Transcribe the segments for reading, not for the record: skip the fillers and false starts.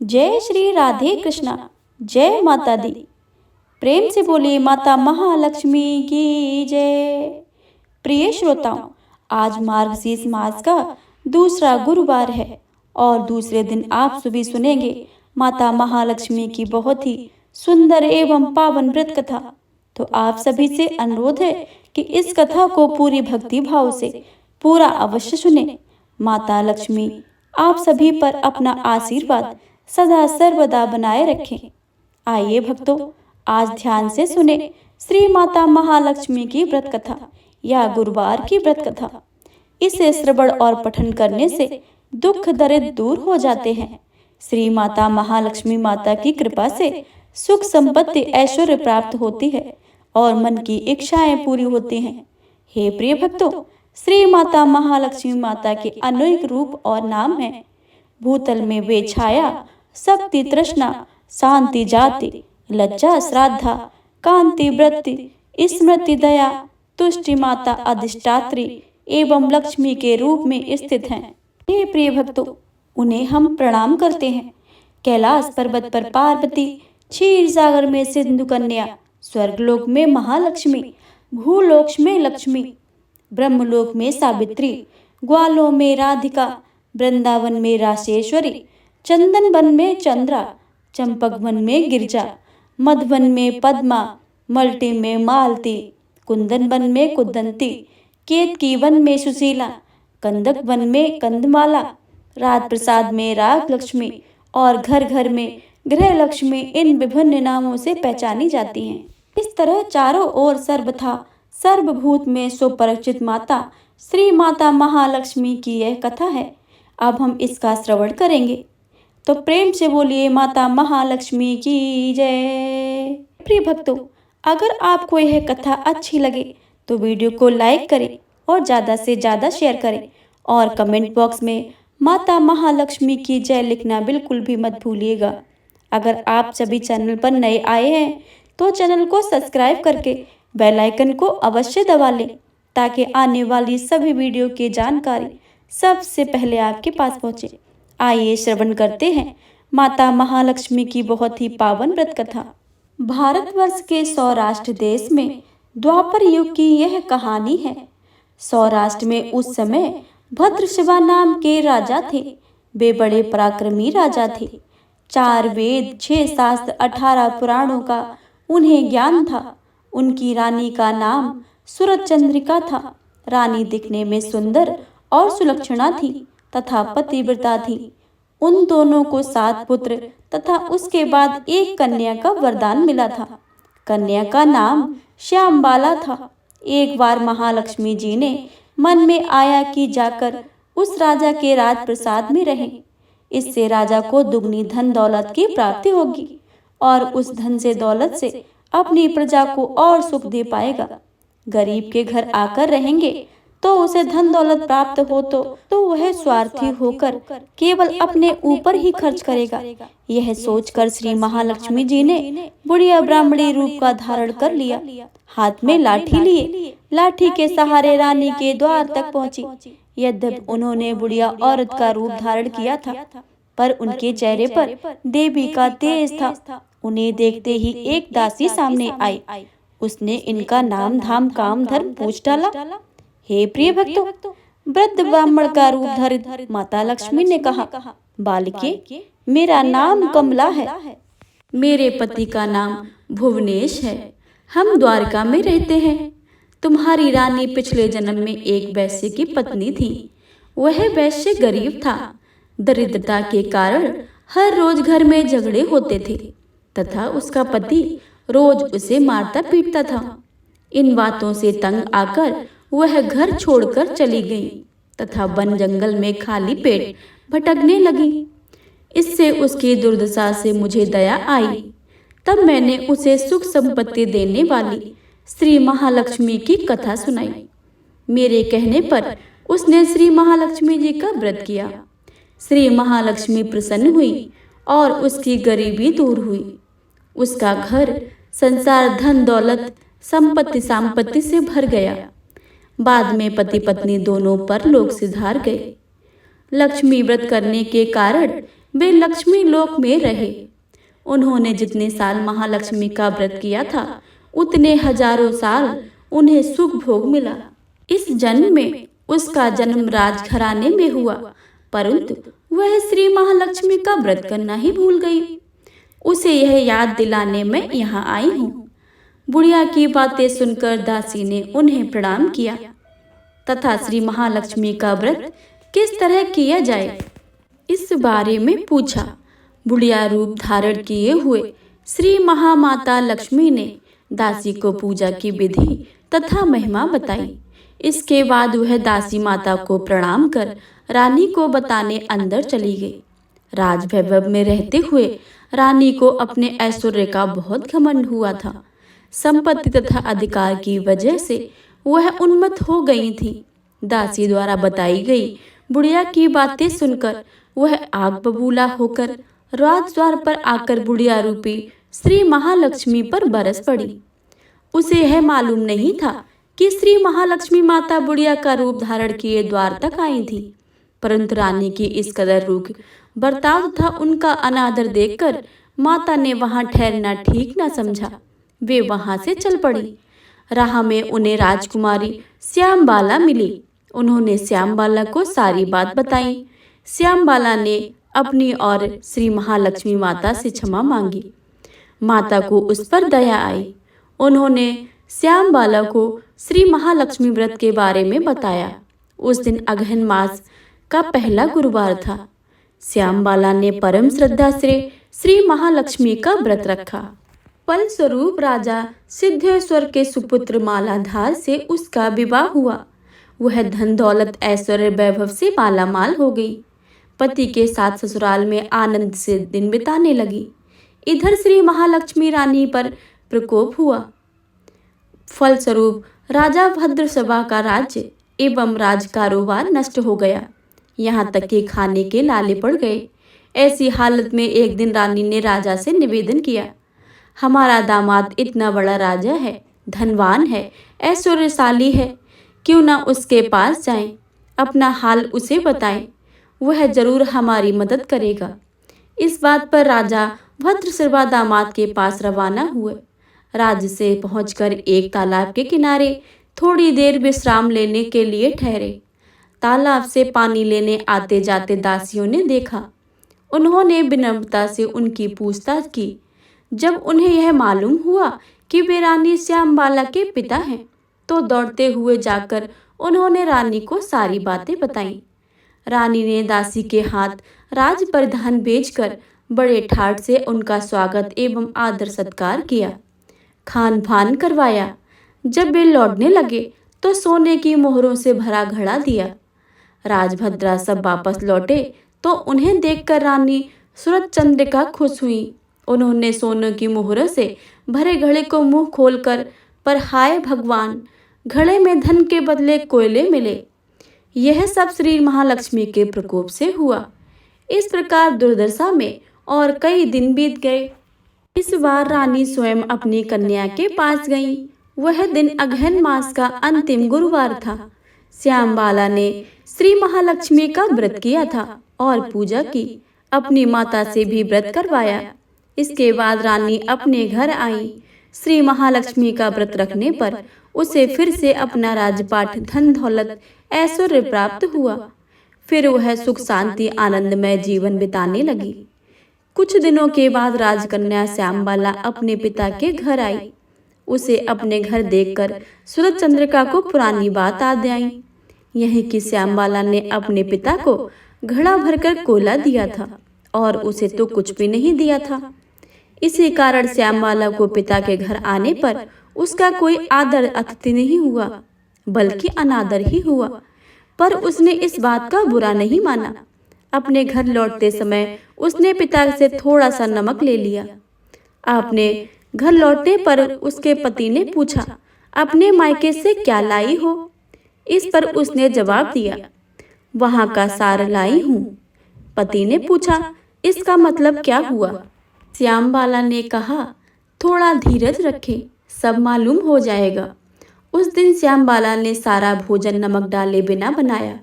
जय श्री राधे कृष्णा। जय माता दी। प्रेम से बोलिए माता महालक्ष्मी की जय। प्रिय श्रोताओं, आज मार्गशीर्ष मास का दूसरा गुरुवार है और दूसरे दिन आप सभी सुनेंगे माता महालक्ष्मी की बहुत ही सुंदर एवं पावन व्रत कथा। तो आप सभी से अनुरोध है कि इस कथा को पूरी भक्ति भाव से पूरा अवश्य सुने। माता लक्ष्मी आप सभी पर अपना आशीर्वाद सदा सर्वदा बनाए रखें। आइए भक्तों, आज ध्यान से सुने श्री माता महालक्ष्मी की व्रत कथा या गुरुवार की व्रत कथा। इसे श्रवण और पठन करने से दुख दरिद्र दूर हो जाते हैं। श्री माता महालक्ष्मी माता की कृपा से सुख संपत्ति ऐश्वर्य प्राप्त होती है और मन की इच्छाएं पूरी होती हैं। हे प्रिय भक्तों, श्री माता महालक्ष्मी माता के अनेक रूप और नाम हैं। भूतल में वे छाया, शक्ति, तृष्णा, शांति, जाति, लज्जा, श्राद्धा, कांति, वृत्ति, स्मृति, दया, तुष्टि, माता, अधिष्ठात्री एवं लक्ष्मी के रूप में स्थित हैं। हे प्रिय भक्तों, उन्हें हम प्रणाम करते हैं। कैलाश पर्वत पर पार्वती, क्षीर सागर में सिंधु कन्या, स्वर्गलोक में महालक्ष्मी, भूलोक में लक्ष्मी, ब्रह्मलोक में सावित्री, ग्वालों में राधिका, वृंदावन में रासेश्वरी, चंदन वन में चंद्रा, चंपक वन में गिरजा, मधुवन में पद्मा, मल्टी में मालती, कुंदन वन में कुदंती, केतकी वन में सुशीला, कंदक वन में कंदमाला, राज प्रसाद में राग लक्ष्मी और घर घर में गृह लक्ष्मी इन विभिन्न नामों से पहचानी जाती हैं। इस तरह चारों ओर सर्वथा सर्वभूत में सुपरिचित माता श्री माता महालक्ष्मी की यह कथा है। अब हम इसका श्रवण करेंगे, तो प्रेम से बोलिए माता महालक्ष्मी की जय। प्रिय भक्तों, अगर आपको यह कथा अच्छी लगे तो वीडियो को लाइक करें और ज़्यादा से ज़्यादा शेयर करें और कमेंट बॉक्स में माता महालक्ष्मी की जय लिखना बिल्कुल भी मत भूलिएगा। अगर आप सभी चैनल पर नए आए हैं तो चैनल को सब्सक्राइब करके बेल आइकन को अवश्य दबा लें ताकि आने वाली सभी वीडियो की जानकारी सबसे पहले आपके पास पहुंचे। आइए श्रवण करते हैं माता महालक्ष्मी की बहुत ही पावन व्रत कथा। भारतवर्ष के सौराष्ट्र देश में द्वापर युग की यह कहानी है। सौराष्ट्र में उस समय भद्रशिवा नाम के राजा थे। वे बड़े पराक्रमी राजा थे। 4 वेद, 6 शास्त्र, 18 पुराणों का उन्हें ज्ञान था। उनकी रानी का नाम सुरचंद्रिका था। रानी दिखने में सुंदर और सुलक्षणा थी तथा पतिव्रता थी। उन दोनों को 7 पुत्र तथा उसके बाद एक कन्या का वरदान मिला था। कन्या का नाम श्यामबाला था। एक बार महालक्ष्मी जी ने मन में आया कि जाकर उस राजा के राजप्रसाद में रहें। इससे राजा को दुगनी धन दौलत की प्राप्ति होगी और उस धन से दौलत से अपनी प्रजा को और सुख दे पाएगा। गरीब के घर आकर रहेंगे तो उसे धन दौलत प्राप्त हो तो वह स्वार्थी होकर केवल अपने ऊपर ही खर्च करेगा। यह सोचकर श्री महालक्ष्मी जी ने बुढ़िया ब्राह्मणी रूप का धारण कर लिया। हाथ में लाठी लिए लाठी के सहारे रानी के द्वार तक पहुंची। यद्यपि उन्होंने बुढ़िया औरत का रूप धारण किया था, पर उनके चेहरे पर देवी का तेज था। उन्हें देखते ही एक दासी सामने आई। उसने इनका नाम धाम काम धर्म पूछ डाला। हे प्रिय भक्तों, वृद्ध ब्राह्मण का रूप धरित माता लक्ष्मी ने कहा, बालिके, मेरा नाम कमला है। मेरे पति का नाम भुवनेश है। हम द्वारका में रहते हैं। तुम्हारी रानी पिछले जन्म में एक वैश्य की पत्नी थी। वह वैश्य गरीब था। दरिद्रता के कारण हर रोज घर में झगड़े होते थे तथा उसका पति रोज उसे मारता पीटता था। इन बातों से तंग आकर वह घर छोड़कर चली गई तथा वन जंगल में खाली पेट भटकने लगी। इससे उसकी दुर्दशा से मुझे दया आई। तब मैंने उसे सुख संपत्ति देने वाली श्री महालक्ष्मी की कथा सुनाई। मेरे कहने पर उसने श्री महालक्ष्मी जी का व्रत किया। श्री महालक्ष्मी प्रसन्न हुई और उसकी गरीबी दूर हुई। उसका घर संसार धन दौलत संपत्ति संपत्ति से भर गया। बाद में पति पत्नी दोनों परलोक सिधार गए। लक्ष्मी व्रत करने के कारण वे लक्ष्मी लोक में रहे। उन्होंने जितने साल महालक्ष्मी का व्रत किया था उतने हजारों साल उन्हें सुख भोग मिला। इस जन्म में उसका जन्म राजघराने में हुआ, परंतु वह श्री महालक्ष्मी का व्रत करना ही भूल गई। उसे यह याद दिलाने मैं यहाँ आई हूँ। बुढ़िया की बातें सुनकर दासी ने उन्हें प्रणाम किया तथा श्री महालक्ष्मी का व्रत किस तरह किया जाए इस बारे में पूछा। बुढ़िया रूप धारण किए हुए श्री महामाता लक्ष्मी ने दासी को पूजा की विधि तथा महिमा बताई। इसके बाद वह दासी माता को प्रणाम कर रानी को बताने अंदर चली गई। राजवैभव में रहते हुए रानी को अपने ऐश्वर्य का बहुत घमंड हुआ था। संपत्ति तथा अधिकार की वजह से वह उन्मत्त हो गई थी। दासी द्वारा बताई गई बुढ़िया की बातें सुनकर वह आग बबूला होकर राजद्वार पर आकर बुढ़िया रूपी श्री महालक्ष्मी पर बरस पड़ी। उसे यह मालूम नहीं था कि श्री महालक्ष्मी माता बुढ़िया का रूप धारण किए द्वार तक आई थी, परंतु रानी की इस कदर रूख बर्ताव तथा उनका अनादर देखकर माता ने वहां ठहरना ठीक न समझा। वे वहां से चल पड़ी। राह में उन्हें राजकुमारी श्यामबाला मिली। उन्होंने श्यामबाला को सारी बात बताई। श्यामबाला ने अपनी और श्री महालक्ष्मी माता से क्षमा मांगी। माता को उस पर दया आई। उन्होंने श्यामबाला को श्री महालक्ष्मी व्रत के बारे में बताया। उस दिन अगहन मास का पहला गुरुवार था। श्यामबाला ने परम श्रद्धा से श्री महालक्ष्मी का व्रत रखा। फलस्वरूप राजा सिद्धेश्वर के सुपुत्र मालाधार से उसका विवाह हुआ। वह धन दौलत ऐश्वर्य वैभव से मालामाल हो गई। पति के साथ ससुराल में आनंद से दिन बिताने लगी। इधर श्री महालक्ष्मी रानी पर प्रकोप हुआ। फलस्वरूप राजा भद्रसभा का राज्य एवं राज कारोबार नष्ट हो गया। यहाँ तक कि खाने के लाले पड़ गए। ऐसी हालत में एक दिन रानी ने राजा से निवेदन किया, हमारा दामाद इतना बड़ा राजा है, धनवान है, ऐश्वर्यशाली है, क्यों ना उसके पास जाएं, अपना हाल उसे बताएं, वह जरूर हमारी मदद करेगा। इस बात पर राजा भद्रसभा दामाद के पास रवाना हुए। राज्य से पहुंचकर एक तालाब के किनारे थोड़ी देर विश्राम लेने के लिए ठहरे। तालाब से पानी लेने आते जाते दासियों ने देखा। उन्होंने विनम्रता से उनकी पूछताछ की। जब उन्हें यह मालूम हुआ कि वे रानी श्यामबाला के पिता हैं, तो दौड़ते हुए जाकर उन्होंने रानी को सारी बातें बताईं। रानी ने दासी के हाथ राज परिधान बेचकर बड़े ठाट से उनका स्वागत एवं आदर सत्कार किया, खान पान करवाया। जब वे लौटने लगे तो सोने की मोहरों से भरा घड़ा दिया। राजभद्रा सब वापस लौटे तो उन्हें देखकर रानी सूरज चंद्रिका खुश हुई। उन्होंने सोने की मोहरों से भरे घड़े को मुंह खोलकर, पर हाय भगवान, घड़े में धन के बदले कोयले मिले। यह सब श्री महालक्ष्मी के प्रकोप से हुआ। इस प्रकार दुर्दशा में और कई दिन बीत गए। इस बार रानी स्वयं अपनी कन्या के पास गई। वह दिन अगहन मास का अंतिम गुरुवार था। श्यामबाला ने श्री महालक्ष्मी का व्रत किया था और पूजा की। अपनी माता से भी व्रत करवाया। इसके बाद रानी अपने घर आई। श्री महालक्ष्मी का व्रत रखने पर उसे फिर से अपना राजपाट, धन दौलत, ऐश्वर्य प्राप्त हुआ। फिर वह सुख शांति आनंदमय जीवन बिताने लगी। कुछ दिनों के बाद राजकन्या श्यामबाला अपने पिता के घर आई। उसे अपने घर देखकर सूरज चंद्रिका को पुरानी बात याद आई। यही कि श्यामबाला ने अपने पिता को घड़ा भरकर कोयला दिया था और उसे तो कुछ भी नहीं दिया था। इसी कारण श्यामबाला को पिता के घर आने पर उसका कोई आदर अतिथि नहीं हुआ, बल्कि अनादर ही हुआ। पर उसने इस बात का बुरा नहीं माना। अपने घर लौटते समय उसने पिता से थोड़ा सा नमक ले लिया। अपने घर लौटने पर उसके पति ने पूछा, अपने मायके से क्या लाई हो? इस पर उसने जवाब दिया, वहां का सार लाई हूँ। पति ने पूछा, इसका मतलब क्या हुआ? श्यामबाला ने कहा, थोड़ा धीरज रखें, सब मालूम हो जाएगा। उस दिन श्यामबाला ने सारा भोजन नमक डाले बिना बनाया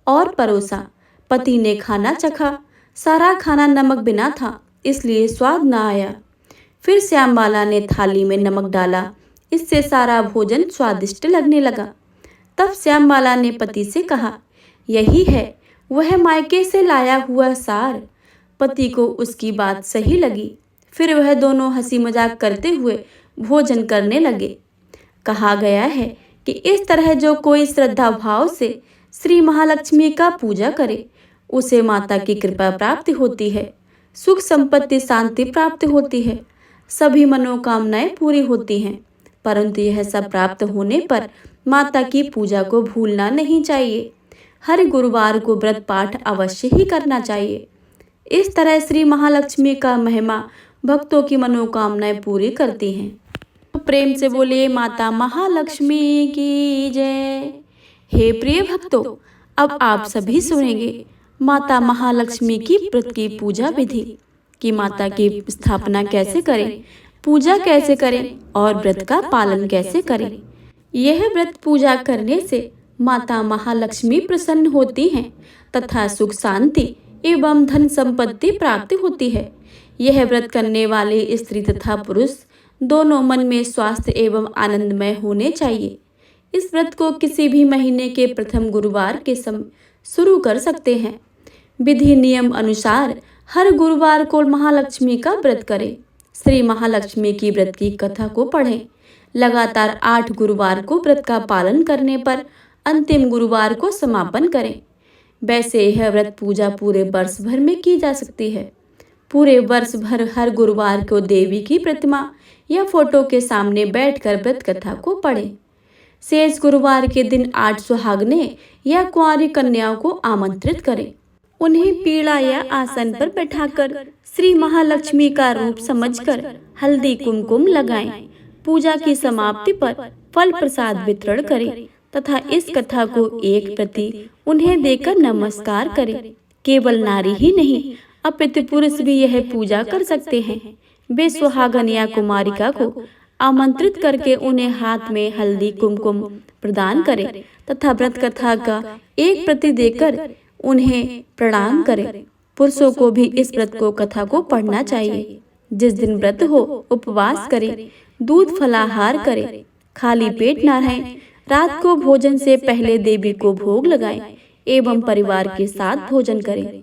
और परोसा। पति ने खाना चखा सारा खाना नमक बिना था, इसलिए स्वाद न आया। फिर श्यामबाला ने थाली में नमक डाला, इससे सारा भोजन स्वादिष्ट लगने लगा। तब श्यामबाला ने पति से कहा, यही है वह मायके से लाया हुआ सार। पति को उसकी बात सही लगी। फिर वह दोनों हंसी मजाक करते हुए भोजन करने लगे। कहा गया है कि इस तरह जो कोई श्रद्धा भाव से श्री महालक्ष्मी का पूजा करे, उसे माता की कृपा प्राप्त होती है, सुख संपत्ति शांति प्राप्त होती है, सभी मनोकामनाएं पूरी होती हैं। परंतु यह सब प्राप्त होने पर माता की पूजा को भूलना नहीं चाहिए। हर गुरुवार को व्रत पाठ अवश्य ही करना चाहिए। इस तरह श्री महालक्ष्मी का महिमा भक्तों की मनोकामनाएं पूरी करती हैं। प्रेम से बोलिए माता महालक्ष्मी की जय। हे प्रिय भक्तों, अब आप सभी सुनेंगे माता महालक्ष्मी की व्रत की पूजा विधि कि माता की स्थापना कैसे करें, पूजा कैसे करें और व्रत का पालन कैसे करें। यह व्रत पूजा करने से माता महालक्ष्मी प्रसन्न होती हैं तथा सुख शांति एवं धन संपत्ति प्राप्ति होती है। यह व्रत करने वाले स्त्री तथा पुरुष दोनों मन में स्वास्थ्य एवं आनंदमय होने चाहिए। इस व्रत को किसी भी महीने के प्रथम गुरुवार के समय शुरू कर सकते हैं। विधि नियम अनुसार हर गुरुवार को महालक्ष्मी का व्रत करें। श्री महालक्ष्मी की व्रत की कथा को पढ़ें। लगातार 8 गुरुवार को व्रत का पालन करने पर अंतिम गुरुवार को समापन करें। वैसे यह व्रत पूजा पूरे वर्ष भर में की जा सकती है। पूरे वर्ष भर हर गुरुवार को देवी की प्रतिमा या फोटो के सामने बैठकर व्रत कथा को पढ़ें। शेष गुरुवार के दिन 8 सुहागने या कुंवारी कन्याओं को आमंत्रित करें। उन्हें पीड़ा या आसन पर बैठाकर श्री महालक्ष्मी का रूप समझकर हल्दी कुमकुम लगाएं। पूजा की समाप्ति पर फल प्रसाद वितरण करें तथा इस कथा को एक प्रति उन्हें देकर नमस्कार करें। केवल नारी ही नहीं, अपितु पुरुष भी यह पूजा कर सकते हैं। वे सुहागन या कुमारिका को आमंत्रित करके उन्हें हाथ में हल्दी कुमकुम प्रदान करें तथा व्रत कथा का एक प्रति देकर उन्हें प्रणाम करें। पुरुषों को भी इस व्रत को कथा को पढ़ना चाहिए। जिस दिन व्रत हो उपवास करें, दूध फलाहार करें, खाली पेट न रहें। रात को भोजन से पहले देवी को भोग लगाएं एवं परिवार के साथ भोजन करें।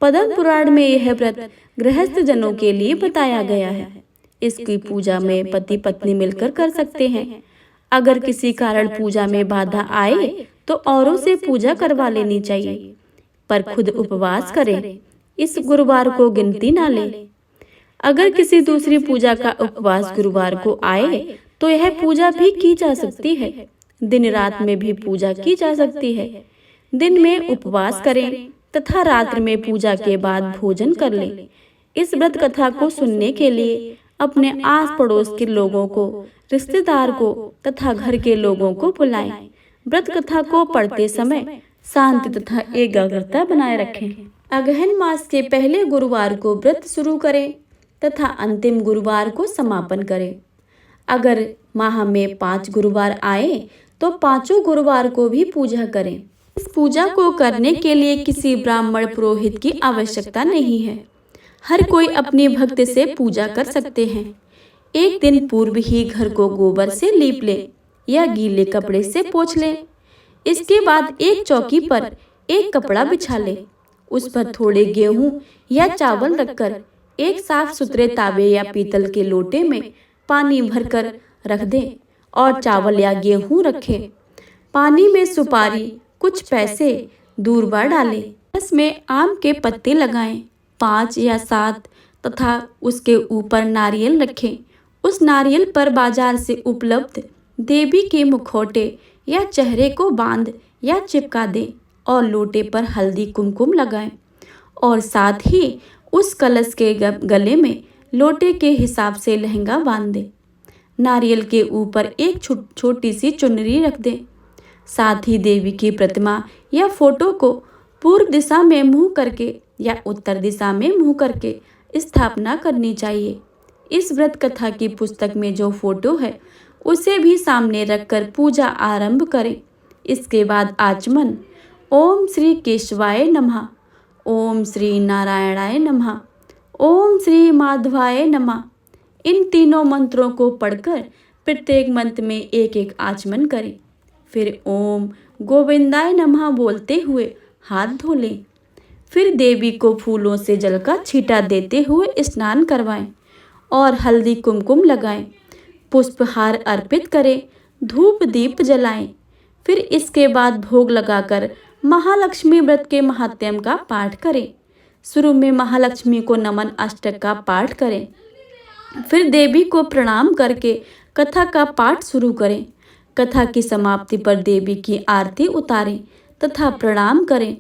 पद्म पुराण में यह व्रत गृहस्थ जनों के लिए बताया गया है। इसकी पूजा में पति पत्नी मिलकर कर सकते हैं। अगर किसी कारण पूजा में बाधा आए तो औरों से पूजा करवा लेनी चाहिए, पर खुद उपवास करें। इस गुरुवार को गिनती ना लें। अगर किसी दूसरी पूजा का उपवास गुरुवार को आए तो यह पूजा भी की जा सकती है। दिन रात में भी पूजा की जा सकती है। दिन में उपवास करें तथा रात्रि में पूजा के बाद भोजन कर लें। इस व्रत कथा को सुनने के लिए अपने आस पड़ोस के लोगों को, रिश्तेदार को तथा घर के लोगों को बुलाएं। व्रत कथा को पढ़ते समय शांति तथा एकाग्रता बनाए रखें। अगहन मास के पहले गुरुवार को व्रत शुरू करें तथा अंतिम गुरुवार को समापन करें। अगर माह में 5 गुरुवार आए तो 5 गुरुवार को भी पूजा करें। इस पूजा को करने के लिए किसी ब्राह्मण पुरोहित की आवश्यकता नहीं है। हर कोई अपनी भक्ति से पूजा कर सकते हैं। एक दिन पूर्व ही घर को गोबर से लीप लें या गीले कपड़े से पोंछ लें। इसके बाद एक चौकी पर एक कपड़ा बिछा लें। उस पर थोड़े गेहूं या चावल रखकर एक साफ सुथरे तावे या पीतल के लोटे में पानी भरकर रख दें और चावल या गेहूं रखें। पानी में सुपारी, कुछ पैसे, दूर्वा डालें। इसमें आम के पत्ते लगाएं, 5 या 7 तथा उसके ऊपर नारियल रखें। उस नारियल पर बाजार से उपलब्ध देवी के मुखौटे या चेहरे को बांध या चिपका दें और लोटे पर हल्दी कुमकुम लगाएं और साथ ही उस कलश के गले में लोटे के हिसाब से लहंगा बांध दें। नारियल के ऊपर एक छोटी सी चुनरी रख दें। साथ ही देवी की प्रतिमा या फोटो को पूर्व दिशा में मुंह करके या उत्तर दिशा में मुंह करके स्थापना करनी चाहिए। इस व्रत कथा की पुस्तक में जो फोटो है उसे भी सामने रखकर पूजा आरंभ करें। इसके बाद आचमन, ओम श्री केशवाय नमः, ओम श्री नारायणाय नमः, ओम श्री माधवाय नमः। इन तीनों मंत्रों को पढ़कर प्रत्येक मंत्र में एक एक आचमन करें। फिर ओम गोविंदाय नमः बोलते हुए हाथ धो लें। फिर देवी को फूलों से जल का छींटा देते हुए स्नान करवाएं और हल्दी कुमकुम लगाएं, पुष्पहार अर्पित करें, धूप दीप जलाएं। फिर इसके बाद भोग लगाकर महालक्ष्मी व्रत के महात्म्य का पाठ करें। शुरू में महालक्ष्मी को नमन अष्टक का पाठ करें। फिर देवी को प्रणाम करके कथा का पाठ शुरू करें। कथा की समाप्ति पर देवी की आरती उतारें तथा प्रणाम करें।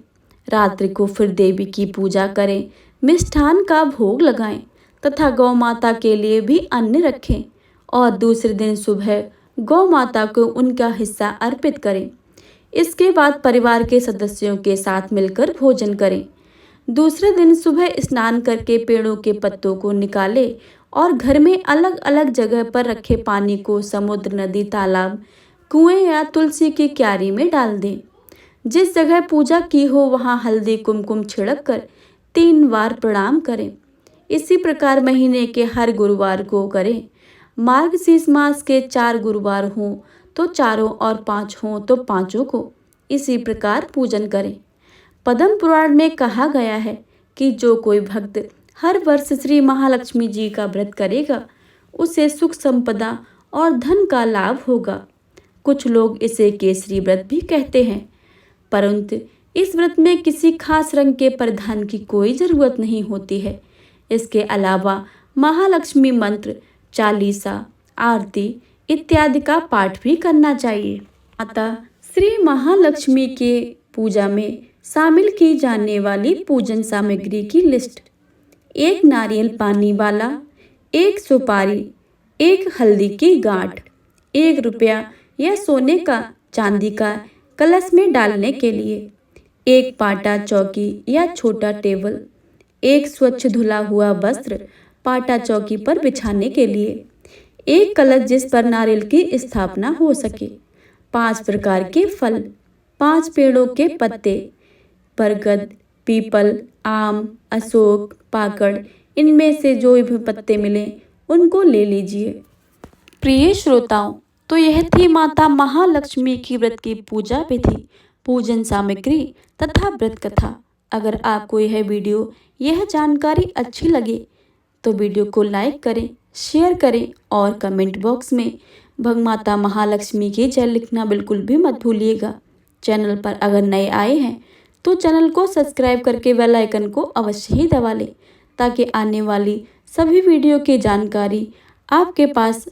रात्रि को फिर देवी की पूजा करें, मिष्ठान का भोग लगाएं तथा गौ माता के लिए भी अन्न रखें और दूसरे दिन सुबह गौ माता को उनका हिस्सा अर्पित करें। इसके बाद परिवार के सदस्यों के साथ मिलकर भोजन करें। दूसरे दिन सुबह स्नान करके पेड़ों के पत्तों को निकालें और घर में अलग अलग जगह पर रखे पानी को समुद्र, नदी, तालाब, कुएं या तुलसी की क्यारी में डाल दें। जिस जगह पूजा की हो वहां हल्दी कुमकुम छिड़क कर 3 बार प्रणाम करें। इसी प्रकार महीने के हर गुरुवार को करें। मार्गशीर्ष मास के 4 गुरुवार हों तो चारों और 5 हों तो 5 को इसी प्रकार पूजन करें। पद्म पुराण में कहा गया है कि जो कोई भक्त हर वर्ष श्री महालक्ष्मी जी का व्रत करेगा उसे सुख संपदा और धन का लाभ होगा। कुछ लोग इसे केसरी व्रत भी कहते हैं, परंतु इस व्रत में किसी खास रंग के परिधान की कोई जरूरत नहीं होती है। इसके अलावा महालक्ष्मी मंत्र, चालीसा, आरती इत्यादि का पाठ भी करना चाहिए। माता श्री महालक्ष्मी के पूजा में शामिल की जाने वाली पूजन सामग्री की लिस्ट: 1 नारियल पानी वाला, 1 सुपारी, 1 हल्दी की गांठ, 1 रुपया या सोने का चांदी का कलश में डालने के लिए, 1 पाटा चौकी या छोटा टेबल, 1 स्वच्छ धुला हुआ वस्त्र पाटा चौकी पर बिछाने के लिए, 1 कलश जिस पर नारियल की स्थापना हो सके, 5 प्रकार के फल, 5 पेड़ों के पत्ते, बरगद, पीपल, आम, अशोक, पाकड़, इनमें से जो भी पत्ते मिले उनको ले लीजिए। प्रिय श्रोताओं, तो यह थी माता महालक्ष्मी की व्रत की पूजा विधि, पूजन सामग्री तथा व्रत कथा। अगर आपको यह वीडियो, यह जानकारी अच्छी लगे तो वीडियो को लाइक करें, शेयर करें और कमेंट बॉक्स में भगमाता महालक्ष्मी की जय लिखना बिल्कुल भी मत भूलिएगा। चैनल पर अगर नए आए हैं तो चैनल को सब्सक्राइब करके बेल आइकन को अवश्य ही दबा लें ताकि आने वाली सभी वीडियो की जानकारी आपके पास